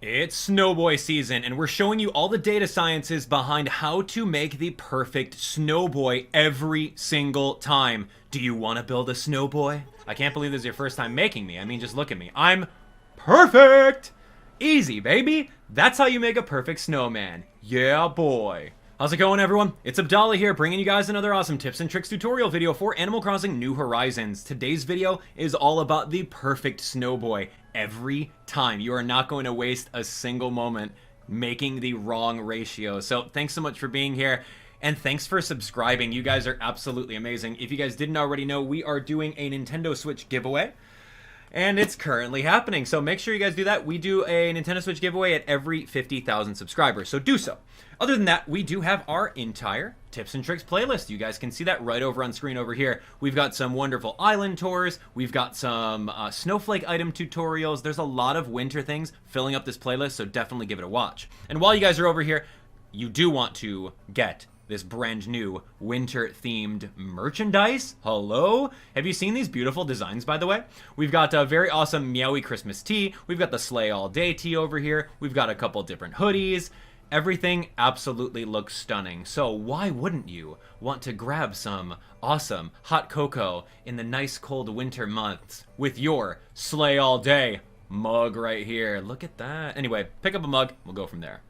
It's Snowboy season, and we're showing you all the data sciences behind how to make the perfect snowboy every single time. Do you want to build a snowboy? I can't believe this is your first time making me. I mean, just look at me. I'm perfect! Easy, baby. That's how you make a perfect snowman. Yeah, boy. How's it going, everyone? It's Abdallah here, bringing you guys another awesome tips and tricks tutorial video for Animal Crossing New Horizons. Today's video is all about the perfect snowboy every time. You are not going to waste a single moment making the wrong ratio. So thanks so much for being here. And thanks for subscribing. You guys are absolutely amazing. If you guys didn't already know, we are doing a Nintendo Switch giveaway. And it's currently happening. So make sure you guys do that. We do a Nintendo Switch giveaway at every 50,000 subscribers. So do so. Other than that, we do have our entire tips and tricks playlist. You guys can see that right over on screen over here. We've got some wonderful island tours. We've got some snowflake item tutorials. There's a lot of winter things filling up this playlist, so definitely give it a watch. And while you guys are over here, you do want to get this brand new winter themed merchandise. Hello? Have you seen these beautiful designs, by the way? We've got a very awesome Meowie Christmas tee. We've got the Slay All Day tee over here. We've got a couple different hoodies. Everything absolutely looks stunning. So why wouldn't you want to grab some awesome hot cocoa in the nice cold winter months with your Slay All Day mug right here? Look at that. Anyway, pick up a mug. We'll go from there.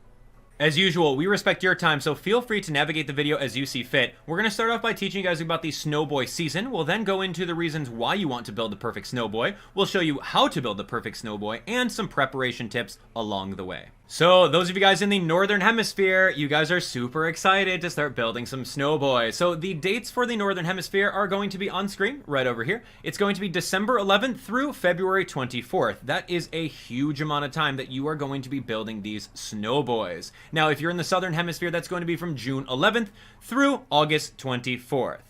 As usual, we respect your time, so feel free to navigate the video as you see fit. We're going to start off by teaching you guys about the Snowboy season. We'll then go into the reasons why you want to build the perfect snowboy. We'll show you how to build the perfect snowboy and some preparation tips along the way. So those of you guys in the Northern Hemisphere, you guys are super excited to start building some snowboys. So the dates for the Northern Hemisphere are going to be on screen right over here. It's going to be December 11th through February 24th. That is a huge amount of time that you are going to be building these snowboys. Now, if you're in the Southern Hemisphere, that's going to be from June 11th through August 24th.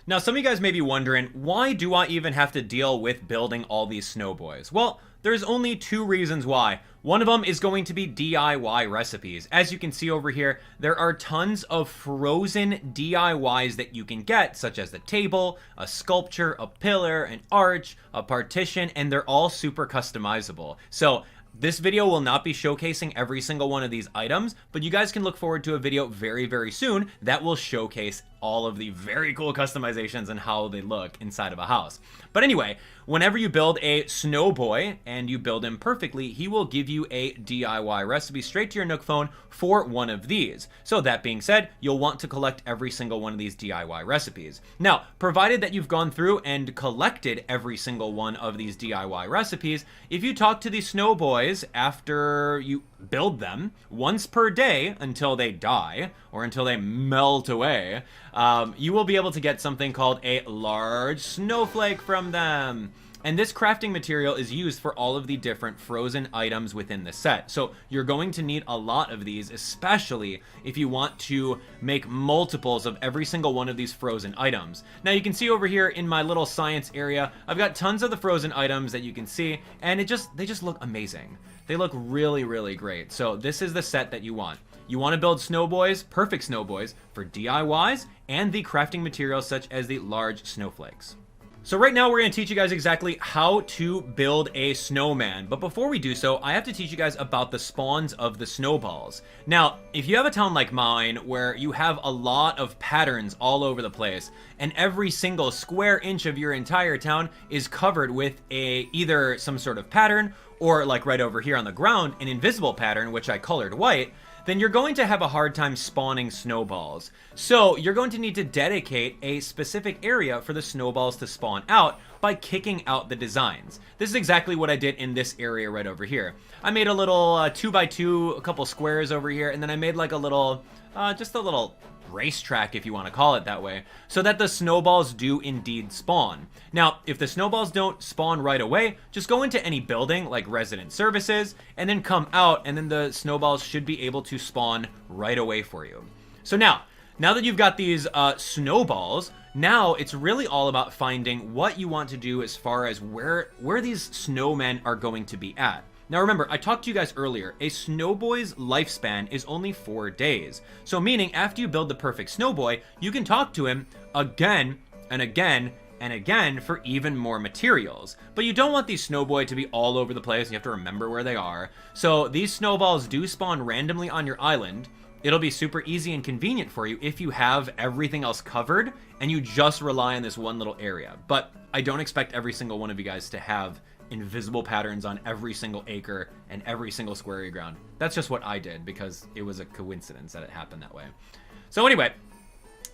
Now, some of you guys may be wondering, why do I even have to deal with building all these snowboys? Well, there's only two reasons why. One of them is going to be DIY recipes. As you can see over here, there are tons of frozen DIYs that you can get, such as the table, a sculpture, a pillar, an arch, a partition, and they're all super customizable. So this video will not be showcasing every single one of these items, but you guys can look forward to a video very, very soon that will showcase all of the very cool customizations and how they look inside of a house. But anyway, whenever you build a snowboy and you build him perfectly, he will give you a DIY recipe straight to your Nook phone for one of these. So that being said, you'll want to collect every single one of these DIY recipes. Now, provided that you've gone through and collected every single one of these DIY recipes, if you talk to the snowboys after you build them once per day until they die or until they melt away, you will be able to get something called a large snowflake from them. And this crafting material is used for all of the different frozen items within the set. So you're going to need a lot of these, especially if you want to make multiples of every single one of these frozen items. Now you can see over here in my little science area, I've got tons of the frozen items that you can see, and they just look amazing. They look really, really great. So this is the set that you want. You want to build snowboys, perfect snowboys, for DIYs and the crafting materials such as the large snowflakes. So right now we're going to teach you guys exactly how to build a snowman. But before we do so, I have to teach you guys about the spawns of the snowballs. Now, if you have a town like mine where you have a lot of patterns all over the place, and every single square inch of your entire town is covered with either some sort of pattern, or like right over here on the ground, an invisible pattern, which I colored white, then you're going to have a hard time spawning snowballs. So you're going to need to dedicate a specific area for the snowballs to spawn out by kicking out the designs. This is exactly what I did in this area right over here. I made a little 2x2, a couple squares over here, and then I made like a little, just a little racetrack, if you want to call it that way, so that the snowballs do indeed spawn. Now, if the snowballs don't spawn right away, just go into any building like resident services and then come out, and then the snowballs should be able to spawn right away for you. So now that you've got these snowballs, now it's really all about finding what you want to do as far as where these snowmen are going to be at. Now remember, I talked to you guys earlier, a snowboy's lifespan is only 4 days. So meaning after you build the perfect snowboy, you can talk to him again and again and again for even more materials. But you don't want these Snowboy to be all over the place. You have to remember where they are. So these snowballs do spawn randomly on your island. It'll be super easy and convenient for you if you have everything else covered and you just rely on this one little area. But I don't expect every single one of you guys to have invisible patterns on every single acre and every single square area ground. That's just what I did because it was a coincidence that it happened that way. So anyway,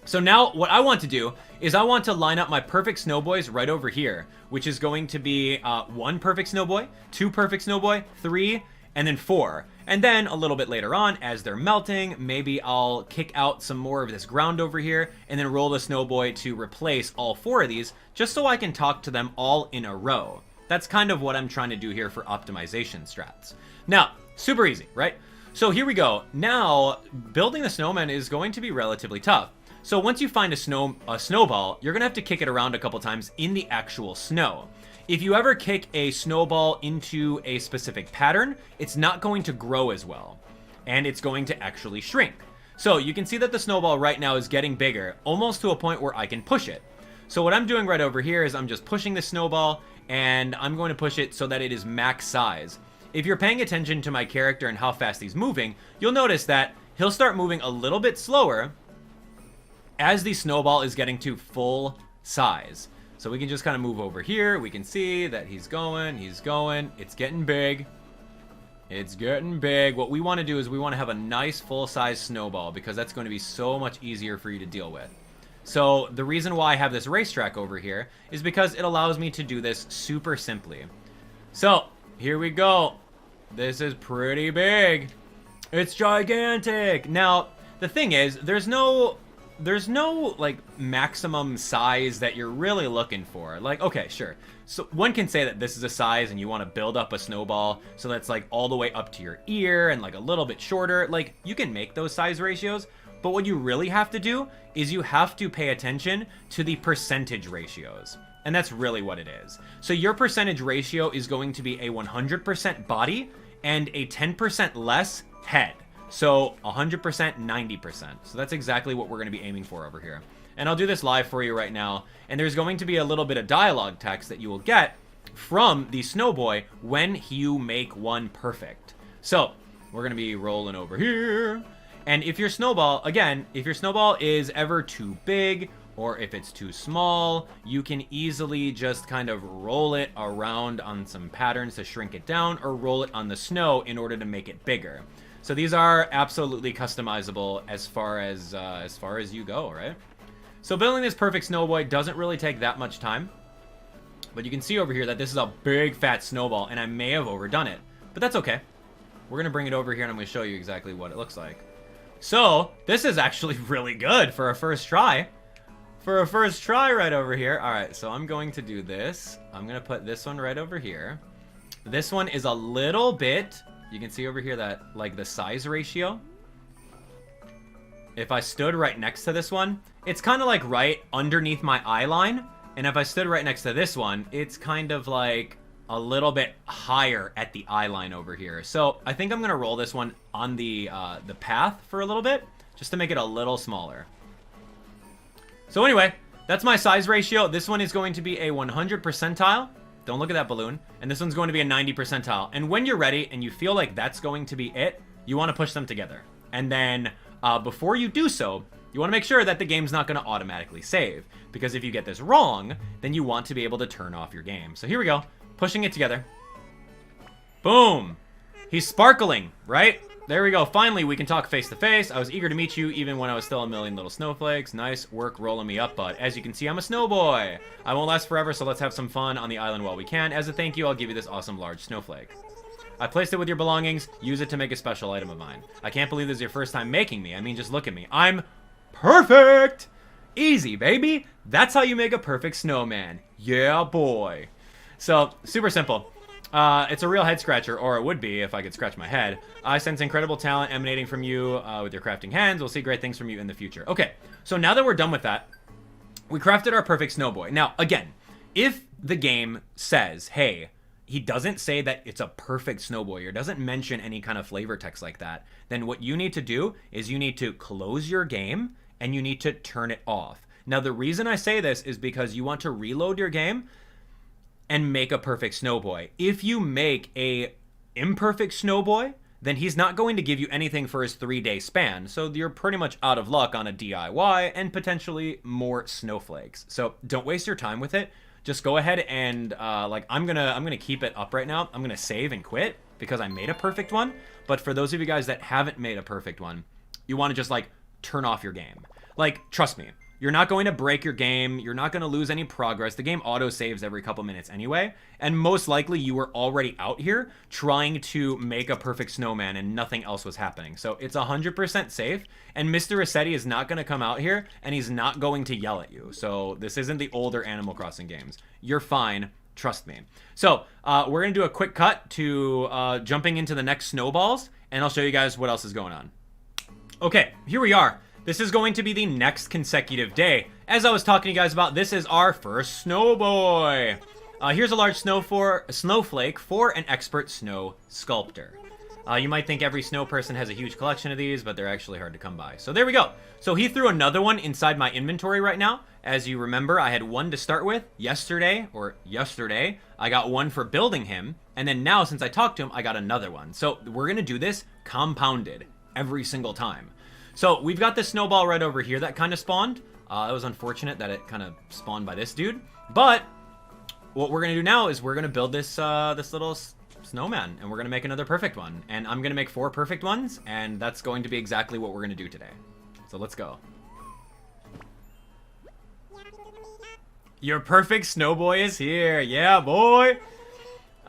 so now what I want to do is I want to line up my perfect snowboys right over here, which is going to be 1 perfect snowboy, 2 perfect snowboy, 3, and then 4. And then a little bit later on, as they're melting, maybe I'll kick out some more of this ground over here and then roll the snowboy to replace all 4 of these, just so I can talk to them all in a row. That's kind of what I'm trying to do here for optimization strats. Now, super easy, right? So here we go. Now, building the snowman is going to be relatively tough. So once you find a snowball, you're gonna have to kick it around a couple times in the actual snow. If you ever kick a snowball into a specific pattern, it's not going to grow as well, and it's going to actually shrink. So you can see that the snowball right now is getting bigger, almost to a point where I can push it. So what I'm doing right over here is I'm just pushing the snowball, and I'm going to push it so that it is max size. If you're paying attention to my character and how fast he's moving, you'll notice that he'll start moving a little bit slower as the snowball is getting to full size. So we can just kind of move over here. We can see that he's going, it's getting big. It's getting big. What we want to do is we want to have a nice full-size snowball because that's going to be so much easier for you to deal with. So the reason why I have this racetrack over here is because it allows me to do this super simply. So here we go. This is pretty big. It's gigantic. Now, the thing is, there's no like maximum size that you're really looking for. Like, okay, sure. So one can say that this is a size and you want to build up a snowball so that's like all the way up to your ear and like a little bit shorter. Like, you can make those size ratios, but what you really have to do is you have to pay attention to the percentage ratios. And that's really what it is. So your percentage ratio is going to be a 100% body and a 10% less head. So 100%, 90%. So that's exactly what we're going to be aiming for over here. And I'll do this live for you right now. And there's going to be a little bit of dialogue text that you will get from the Snowboy when you make one perfect. So we're going to be rolling over here. And if your snowball, again, if your snowball is ever too big or if it's too small, you can easily just kind of roll it around on some patterns to shrink it down or roll it on the snow in order to make it bigger. So these are absolutely customizable as far as you go, right? So building this perfect snowboy doesn't really take that much time. But you can see over here that this is a big fat snowball and I may have overdone it. But that's okay. We're going to bring it over here and I'm going to show you exactly what it looks like. So this is actually really good for a first try. For a first try right over here. Alright, so I'm going to do this. I'm going to put this one right over here. This one is a little bit... You can see over here that, like, the size ratio. If I stood right next to this one, it's kind of like right underneath my eye line. And if I stood right next to this one, it's kind of like a little bit higher at the eye line over here. So I think I'm going to roll this one on the path for a little bit, just to make it a little smaller. So anyway, that's my size ratio. This one is going to be a 100 percentile. Don't look at that balloon. And this one's going to be a 90 percentile. And when you're ready and you feel like that's going to be it, you want to push them together. And then before you do so, you want to make sure that the game's not going to automatically save. Because if you get this wrong, then you want to be able to turn off your game. So here we go. Pushing it together. Boom. He's sparkling, right? There we go. Finally, we can talk face to face. I was eager to meet you even when I was still a million little snowflakes. Nice work rolling me up, bud. As you can see, I'm a snowboy. I won't last forever, so let's have some fun on the island while we can. As a thank you, I'll give you this awesome large snowflake. I placed it with your belongings. Use it to make a special item of mine. I can't believe this is your first time making me. I mean, just look at me. I'm perfect! Easy, baby. That's how you make a perfect snowman. Yeah, boy. So, super simple. It's a real head scratcher, or it would be if I could scratch my head. I sense incredible talent emanating from you with your crafting hands. We'll see great things from you in the future. Okay, so now that we're done with that, we crafted our perfect snowboy. Now, again, if the game says, hey, he doesn't say that it's a perfect snowboy or doesn't mention any kind of flavor text like that, then what you need to do is you need to close your game and you need to turn it off. Now, the reason I say this is because you want to reload your game and make a perfect Snowboy. If you make a imperfect Snowboy, then he's not going to give you anything for his 3-day span. So you're pretty much out of luck on a DIY and potentially more snowflakes. So don't waste your time with it. Just go ahead and like I'm gonna keep it up right now. I'm gonna save and quit because I made a perfect one. But for those of you guys that haven't made a perfect one, you want to just like turn off your game. Like, trust me, you're not going to break your game. You're not going to lose any progress. The game auto saves every couple minutes anyway. And most likely you were already out here trying to make a perfect snowman and nothing else was happening. So it's 100% safe. And Mr. Rossetti is not going to come out here and he's not going to yell at you. So this isn't the older Animal Crossing games. You're fine. Trust me. So we're going to do a quick cut to jumping into the next snowballs. And I'll show you guys what else is going on. Okay, here we are. This is going to be the next consecutive day. As I was talking to you guys about, this is our first Snowboy. Here's a large snowflake for an expert snow sculptor. You might think every snow person has a huge collection of these, but they're actually hard to come by. So there we go. So he threw another one inside my inventory right now. As you remember, I had one to start with yesterday, I got one for building him. And then now, since I talked to him, I got another one. So we're going to do this compounded every single time. So we've got the snowball right over here that kind of spawned. It was unfortunate that it kind of spawned by this dude. But what we're going to do now is we're going to build this this little snowman. And we're going to make another perfect one. And I'm going to make 4 perfect ones. And that's going to be exactly what we're going to do today. So let's go. Your perfect snowboy is here. Yeah, boy.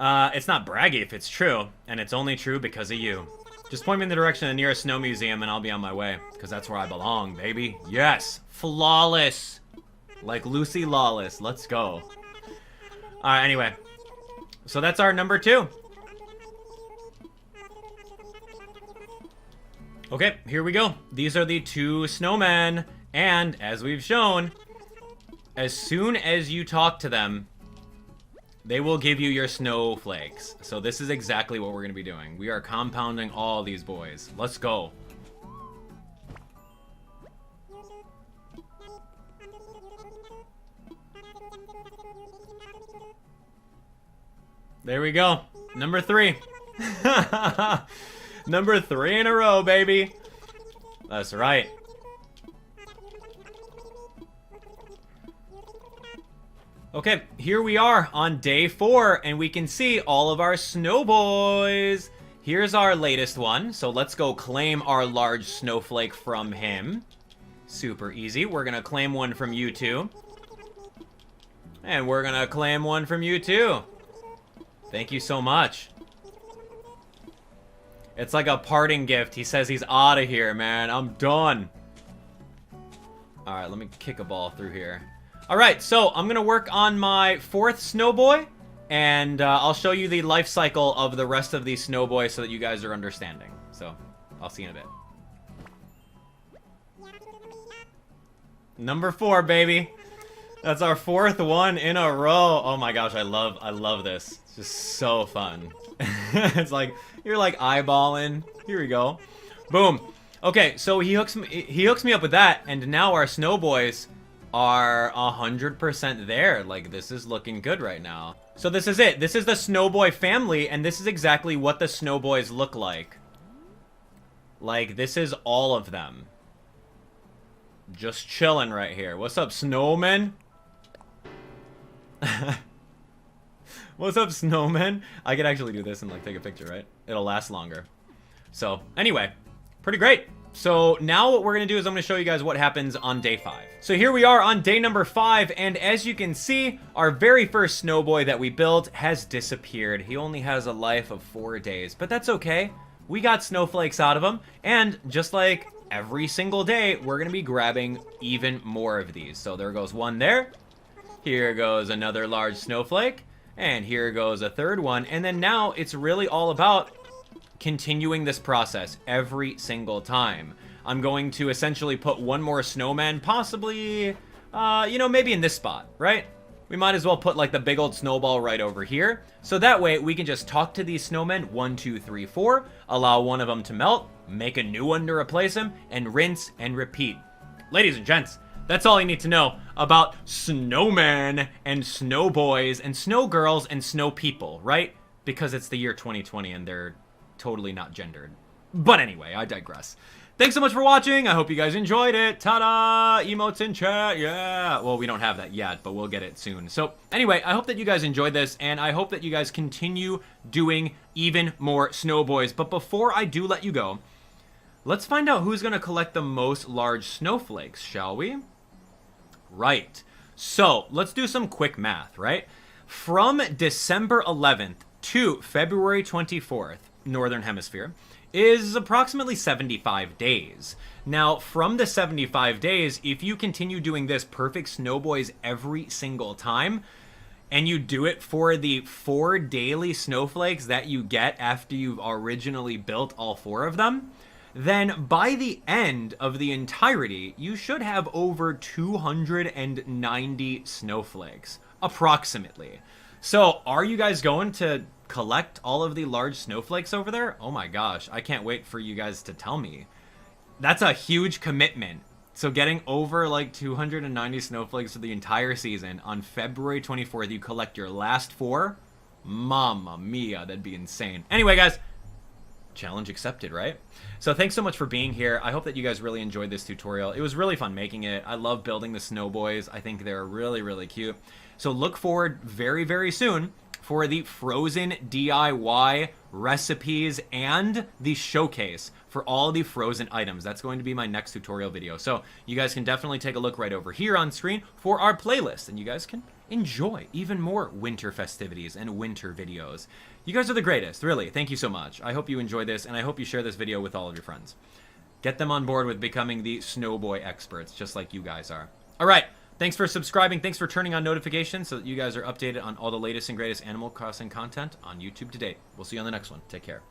It's not braggy if it's true. And it's only true because of you. Just point me in the direction of the nearest snow museum and I'll be on my way. Because that's where I belong, baby. Yes. Flawless. Like Lucy Lawless. Let's go. Alright, anyway. So that's our number 2. Okay, here we go. These are the 2 snowmen. And, as we've shown, as soon as you talk to them, they will give you your snowflakes. So this is exactly what we're going to be doing. We are compounding all these boys. Let's go. There we go. Number 3. Number 3 in a row, baby. That's right. Okay, here we are on day 4, and we can see all of our snowboys. Here's our latest one, so let's go claim our large snowflake from him. Super easy. We're gonna claim one from you too. And we're gonna claim one from you too. Thank you so much. It's like a parting gift. He says he's out of here, man. I'm done. Alright, let me kick a ball through here. Alright, so I'm going to work on my 4th snowboy, and I'll show you the life cycle of the rest of these snowboys so that you guys are understanding. So, I'll see you in a bit. Number 4, baby. That's our 4th one in a row. Oh my gosh, I love this. It's just so fun. It's like, you're like eyeballing. Here we go. Boom. Okay, so he hooks me up with that, and now our snowboys are 100% there. Like, this is looking good right now. So this is it. This is the Snowboy family, and this is exactly what the Snowboys look like. Like, this is all of them. Just chilling right here. What's up, Snowman? What's up, Snowman? I could actually do this and, like, take a picture, right? It'll last longer. So, anyway, pretty great. So now what we're going to do is I'm going to show you guys what happens on day 5. So here we are on day number 5, and as you can see, our very first snowboy that we built has disappeared. He only has a life of 4 days, but that's okay. We got snowflakes out of him, and just like every single day, we're going to be grabbing even more of these. So there goes one there. Here goes another large snowflake, and here goes a 3rd one, and then now it's really all about continuing this process every single time. I'm going to essentially put one more snowman, possibly, you know, maybe in this spot, right? We might as well put like the big old snowball right over here. So that way we can just talk to these snowmen 1, 2, 3, 4, allow one of them to melt, make a new one to replace him, and rinse and repeat. Ladies and gents, That's all you need to know about Snowman and Snowboys and Snowgirls and Snow People, right? Because it's the year 2020 and they're totally not gendered. But anyway, I digress. Thanks so much for watching. I hope you guys enjoyed it. Ta-da! Emotes in chat. Yeah. Well, we don't have that yet, but we'll get it soon. So anyway, I hope that you guys enjoyed this, and I hope that you guys continue doing even more Snowboys. But before I do let you go, let's find out who's going to collect the most large snowflakes, shall we? Right. So let's do some quick math, right? From December 11th to February 24th, Northern Hemisphere, is approximately 75 days. Now, from the 75 days, if you continue doing this perfect Snowboys every single time, and you do it for the 4 daily snowflakes that you get after you've originally built all 4 of them, then by the end of the entirety, you should have over 290 snowflakes, approximately. So, are you guys going to collect all of the large snowflakes over there? Oh my gosh, I can't wait for you guys to tell me. That's a huge commitment. So getting over like 290 snowflakes for the entire season, on February 24th, you collect your last 4? Mamma mia, that'd be insane. Anyway, guys, challenge accepted, right? So thanks so much for being here. I hope that you guys really enjoyed this tutorial. It was really fun making it. I love building the Snowboys. I think they're really, really cute. So look forward very, very soon for the Frozen DIY recipes and the showcase for all the Frozen items. That's going to be my next tutorial video. So you guys can definitely take a look right over here on screen for our playlist, and you guys can enjoy even more winter festivities and winter videos. You guys are the greatest, really. Thank you so much. I hope you enjoyed this, and I hope you share this video with all of your friends. Get them on board with becoming the Snowboy experts, just like you guys are. All right. Thanks for subscribing. Thanks for turning on notifications so that you guys are updated on all the latest and greatest Animal Crossing content on YouTube to date. We'll see you on the next one. Take care.